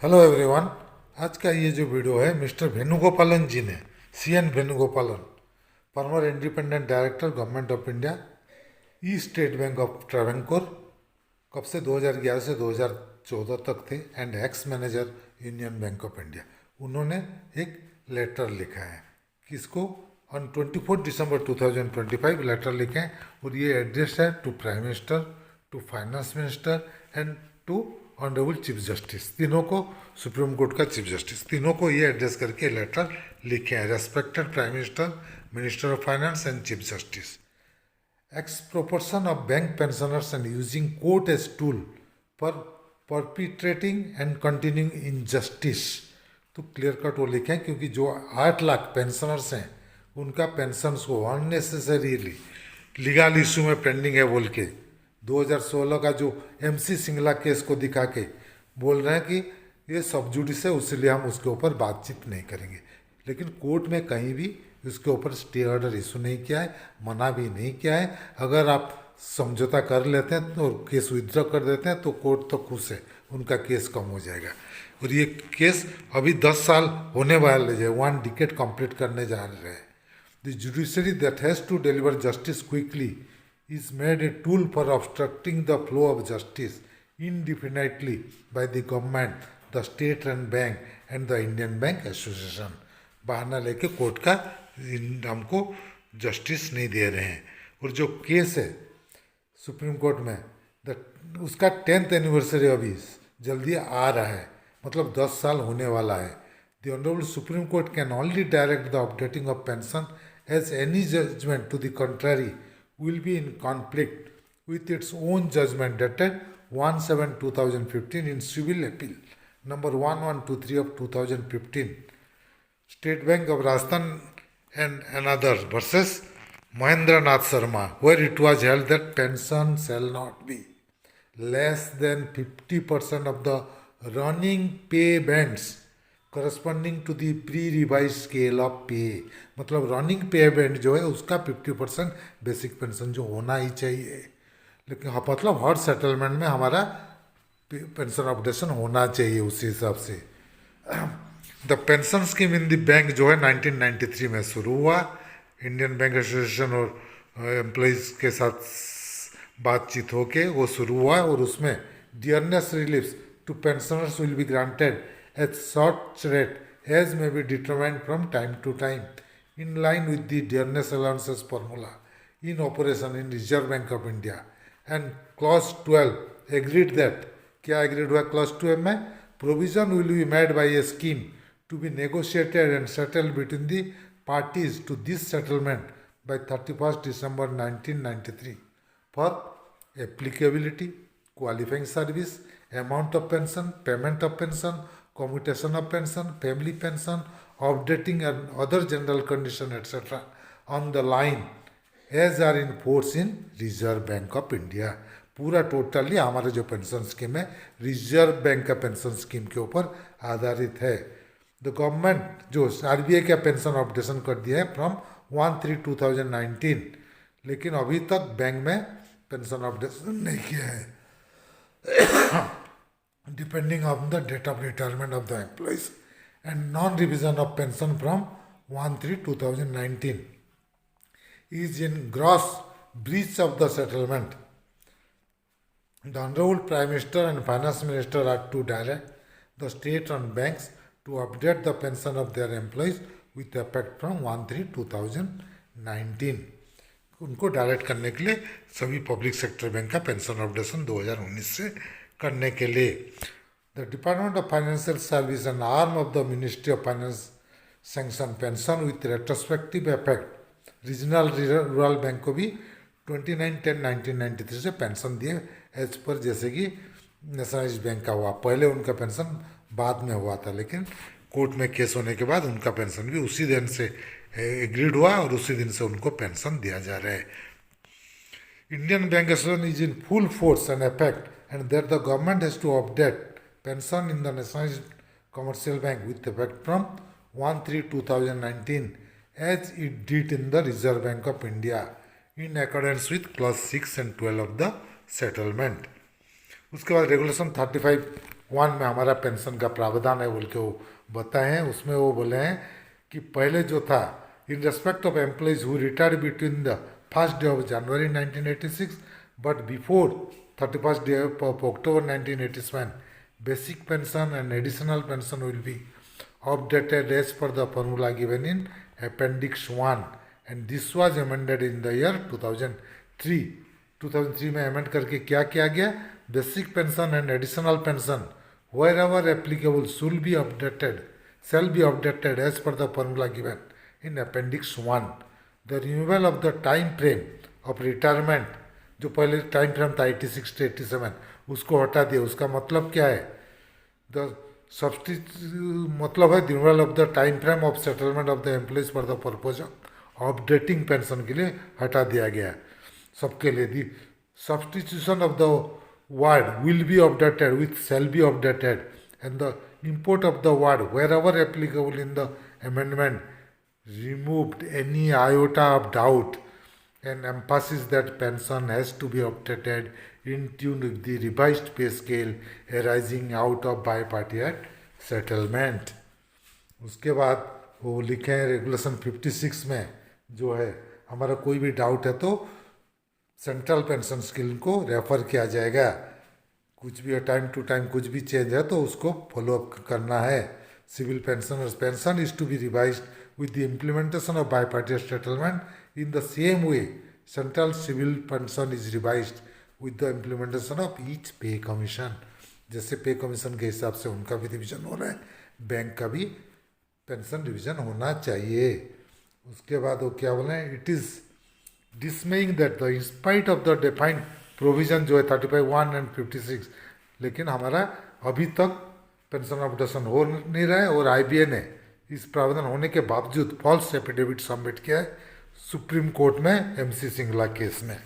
Hello everyone. आज का ये जो वीडियो है मिस्टर वेणुगोपालन जी ने, CN Venugopalan, former independent director government of India, ई स्टेट बैंक ऑफ ट्रावेंकोर, कब से 2011 से 2014 तक थे, and ex manager Union Bank of India. उन्होंने एक लेटर लिखा है, किसको, ऑन 24 दिसंबर 2025 लेटर लिखे हैं, और ये एड्रेस है to prime minister, to finance minister and to honourable chief justice. तीनों को, सुप्रीम कोर्ट का चीफ जस्टिस, तीनों को ये एड्रेस करके लेटर लिखे हैं। Respected prime minister, minister of finance and chief justice, expropriation of bank pensioners and using court as tool for perpetrating and continuing injustice। तो क्लियर कट वो लिखें, क्योंकि जो 8 लाख पेंशनर्स हैं उनका पेंशन्स को अननेसेसरीली लीगल इशू में पेंडिंग है बोल के 2016 का जो MC सिंगला केस को दिखा के बोल रहे हैं कि ये सब जुडिस है, इसलिए हम उसके ऊपर बातचीत नहीं करेंगे। लेकिन कोर्ट में कहीं भी उसके ऊपर स्टे ऑर्डर इशू नहीं किया है, मना भी नहीं किया है। अगर आप समझौता कर लेते हैं तो केस विथड्रॉ कर देते हैं तो कोर्ट तो खुश है, उनका केस कम हो जाएगा। और ये केस अभी 10 साल होने वाले हैं, 1 डिकेड कंप्लीट करने जा रहे हैं। The judiciary that has to deliver justice quickly is made a tool for obstructing the flow of justice indefinitely by the government, the state and bank and the Indian Bank Association। बहाना लेके court का हमको justice नहीं दे रहे हैं। और जो case है सुप्रीम कोर्ट में, उसका 10th एनिवर्सरी अभी जल्दी आ रहा है, मतलब 10 साल होने वाला है। The honourable supreme court can only direct the updating of pension as any judgment to the contrary will be in conflict with its own judgment dated 1/7/2015 in civil appeal number 1123 of 2015, State Bank of Rajasthan and another versus Mahendra Nath Sharma, where it was held that pension shall not be less than 50% of the running pay bands corresponding to the pre-revised scale of pay। मतलब running पे band जो है उसका 50% basic pension जो होना ही चाहिए। लेकिन हाँ, मतलब हर सेटलमेंट में हमारा पेंशन अपडेशन होना चाहिए उसी हिसाब से। The pension scheme in the bank जो है 1993 में शुरू हुआ। इंडियन बैंक एसोसिएशन और एम्प्लॉइज के साथ बातचीत होके वो शुरू हुआ, और उसमें dearness reliefs to pensioners will be granted at such rate as may be determined from time to time in line with the dearness allowances formula in operation in Reserve Bank of India। And clause 12 agreed that, क्या agreed हुआ clause 12 में, provision will be made by a scheme to be negotiated and settled between the parties to this settlement by 31st December 1993 for applicability, qualifying service, amount of pension, payment of pension, commutation of pension, family pension, updating and other general condition etc. on the line as are in force in Reserve Bank of India। पूरा totally हमारे जो pension scheme है reserve bank का pension scheme के ऊपर आधारित है। The government जो RBI का पेंशन अपडेशन कर दिया है फ्रॉम 1/3/2019, लेकिन अभी तक बैंक में पेंशन अपडेशन नहीं किया है, depending on the date of retirement of the employees, and non-revision of pension from 1/3/2019 is in gross breach of the settlement। The Honorable Prime Minister and Finance Minister are to direct the state and banks to update the pension of their employees with effect from 1/3/2019। उनको direct करने के लिए सभी public sector bank का pension updation 2019 से करने के लिए। The department of financial service and arm of the ministry of finance sanction pension with retrospective effect regional rural bank को भी 29/10/1993 से पेंशन दिए एज पर, जैसे कि नेशनलाइज्ड बैंक का हुआ। पहले उनका पेंशन बाद में हुआ था, लेकिन कोर्ट में केस होने के बाद उनका पेंशन भी उसी दिन से एग्रीड हुआ और उसी दिन से उनको पेंशन दिया जा रहा है। Indian bank association is in full force and effect and that the government has to update pension in the nationalized commercial bank with effect from 1/3/2019 as it did in the Reserve Bank of India in accordance with clause 6 and 12 of the settlement। उसके बाद regulation 35 one में हमारा pension का प्रावधान है बोल के वो बताए हैं। उसमें वो बोले हैं कि पहले जो था, in respect of employees who retired between the first day of January 1986 but before 31st day of October 1987, basic pension and additional pension will be updated as per the formula given in Appendix 1, and this was amended in the year 2003. 2003 में amend करके क्या किया गया, basic pension and additional pension wherever applicable shall be updated as per the formula given in Appendix 1. The removal of the time frame of retirement, जो पहले time frame था 86 to 87, उसको हटा दिया। उसका मतलब क्या है, द मतलब है removal of the time frame of settlement of the employees for the purpose of updating pension के लिए हटा दिया गया सबके लिए। The substitution of the word will be updated with shall be updated and the import of the word wherever applicable in the amendment removed any iota of doubt and emphasis that pension has to be updated in tune with the revised pay scale arising out of bipartite settlement. उसके बाद वो लिखे हैं regulation 56 में जो है, हमारा कोई भी डाउट है तो सेंट्रल पेंशन स्कीम को रेफर किया जाएगा। कुछ भी टाइम टू टाइम कुछ भी चेंज है तो उसको फॉलो अप करना है। Civil pension is to be revised with the implementation of bipartite settlement in the same way central civil pension is revised with the implementation of each pay commission। जैसे पे commission के हिसाब से उनका भी revision हो रहा है, बैंक का भी पेंशन रिविजन होना चाहिए। उसके बाद वो क्या बोले, it is dismaying that the in spite of the defined provision जो है 35(1) एंड 56, लेकिन हमारा अभी तक पेंशन अपडेशन हो नहीं रहा है और IBA ने इस प्रावधान होने के बावजूद फॉल्स एफिडेविट सबमिट किया है सुप्रीम कोर्ट में MC सिंगला केस में,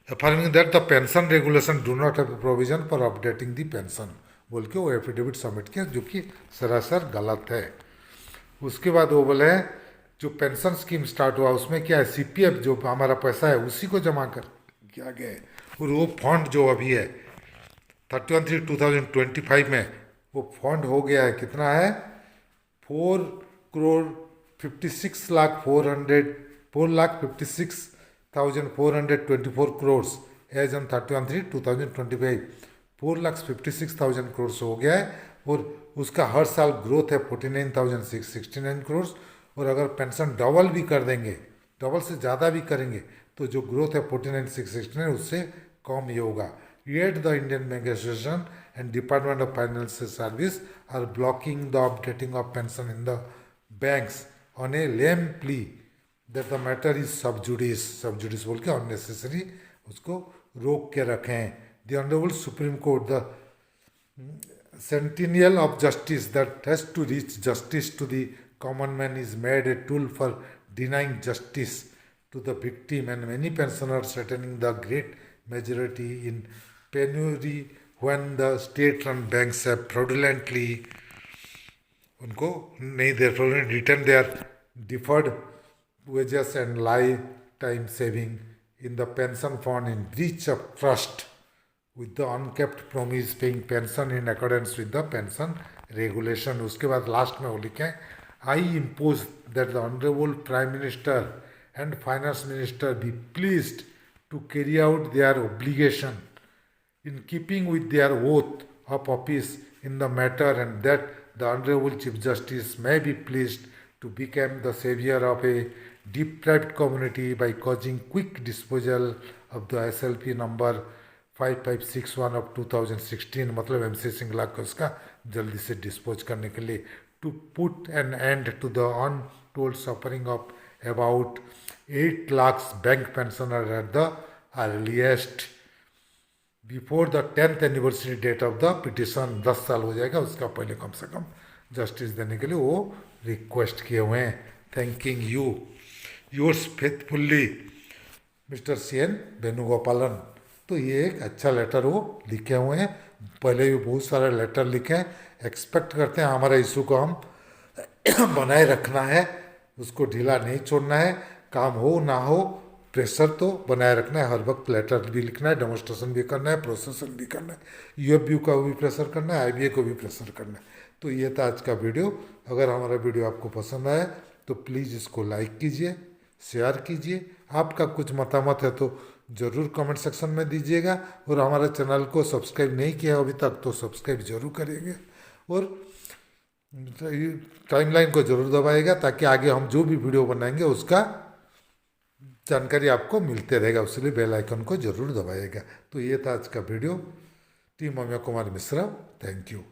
affirming that the pension regulation do not have a provision for updating the pension बोल के वो एफिडेविट सबमिट किया, जो कि सरासर गलत है। उसके बाद वो बोले जो पेंशन स्कीम स्टार्ट हुआ उसमें क्या है, CPF जो हमारा पैसा है उसी को जमा कर किया गया है, और वो फंड जो अभी है 31/3/2025 में वो फंड हो गया है, कितना है 4,56,426,424 crores एज ऑन 31/3/2025। 4,56,000 crores हो गया है, और उसका हर साल ग्रोथ है 49,669 crores। और अगर पेंशन डबल भी कर देंगे, डबल से ज़्यादा भी करेंगे तो जो ग्रोथ है 49,669 उससे कम ही होगा। Yet the Indian Bank Association and Department of Financial Service are blocking the updating of pension in the banks on a lame plea that the matter is sub judice। सब जुडिस बोल के unnecessary उसको रोक के रखे हैं। The Honorable Supreme Court, the sentinel of justice that has to reach justice to the common man, is made a tool for denying justice to the victim and many pensioners, threatening the great majority in penury when the state-run banks have fraudulently उनको नहीं दे, return their deferred wages and lifetime saving in the pension fund in breach of trust with the unkept promise paying pension in accordance with the pension regulation। उसके बाद last में वो लिखे, I impose that the Honorable Prime Minister and Finance Minister be pleased to carry out their obligation in keeping with their oath of office in the matter, and that the Honorable Chief Justice may be pleased to become the savior of a deprived community by causing quick disposal of the SLP number 5561 of 2016, मतलब MC Singla को उसका जल्दी से dispose करने के लिए, to put an end to the untold suffering of about 8 lakhs bank pensioners at the earliest before the 10th anniversary date of the petition। 10 साल हो जाएगा उसका पहले कम से कम जस्टिस देने के लिए वो रिक्वेस्ट किए हुए हैं। Thanking you yours faithfully mister CN Venugopalan. तो ये एक अच्छा लेटर वो लिखे हुए हैं, पहले भी बहुत सारे लेटर लिखे हैं। एक्सपेक्ट करते हैं हमारा इशू को हम बनाए रखना है, उसको ढीला नहीं छोड़ना है, काम हो ना हो प्रेशर तो बनाए रखना है, हर वक्त लेटर भी लिखना है, डेमोस्ट्रेशन भी करना है, प्रोसेसन भी करना है, यूएफबी का भी प्रेशर करना है, आईबीए को भी प्रेशर करना है। तो ये था आज का वीडियो। अगर हमारा वीडियो आपको पसंद आया तो प्लीज़ इसको लाइक कीजिए, शेयर कीजिए। आपका कुछ मतामत है तो ज़रूर कमेंट सेक्शन में दीजिएगा, और हमारे चैनल को सब्सक्राइब नहीं किया अभी तक तो सब्सक्राइब जरूर करेंगे, और टाइमलाइन को जरूर दबाएगा ताकि आगे हम जो भी वीडियो बनाएंगे उसका जानकारी आपको मिलते रहेगा, उसलिए बेल आइकन को जरूर दबाइएगा। तो ये था आज का video. Team Amiya Kumar Mishra, thank you.